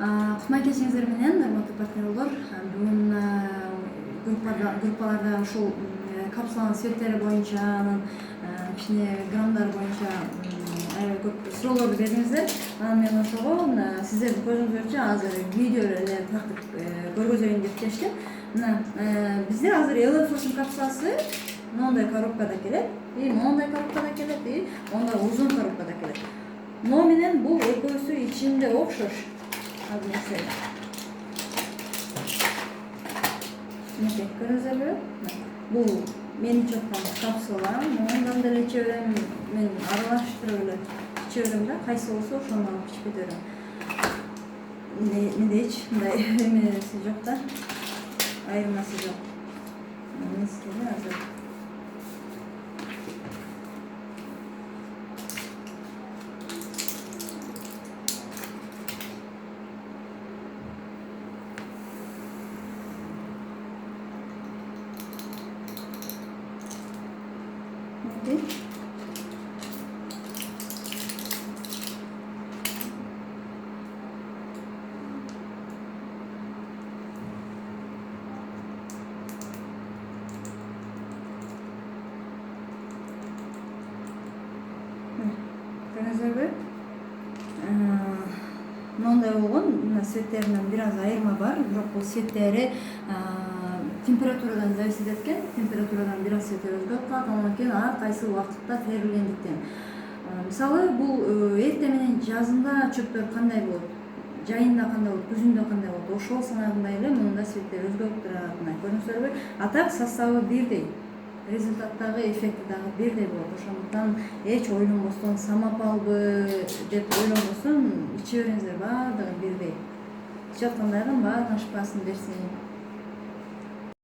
Кутман кечиңиздер менен, урматтуу партнерлор. Бүгүн группаларда ушул капсуланын цветтери боюнча, анын кичине граммдары боюнча аябай көп суроолорду бердиңиздер. Анан мен ошого сиздердин көзүңүзчө азыр видео эле тартып көргөзөйүн деп чечтим. Мына бизде азыр Элефорсун капсуласы моундай коробкада келет, и моундай коробкада келет, и моундай узун коробкада келет. Но менен бул экөөсү ичинде окшош. Көрүңүздөрбү? Бул менин чоткан капсула. Мындан деле иче берем, мен аралаштырып эле иче берем да, кайсы болсо ошону алып ичип кетем. Менде эч мындай эмеси жок да, айырмасы жок. Эмеси азыр. Көрүңүздөрбү? Мындай болгон, мына цветтеринен бир аз айырма бар, бирок бул цветтери температурадан зависит эткен, температурадан бир аз цветтер өзгөрүп калат, андан кийин ар кайсы убакытта терилгендиктен. Мисалы, бул эрте менен жазында чөптөр кандай болот, жайында кандай болот, күзүндө кандай болот, ошол санагындай эле мунун да цветтери өзгөрүп турат. Мына көрүңүздөрбү? А так составы бирдей. Результаттагы эффекти дагы бирдей болот. Ошондуктан эч ойлонбостон самопалбы деп ойлонбостон иче бериңиздер, баардыгы бирдей. Ичип аткандардын баарынын шыпасын берсин.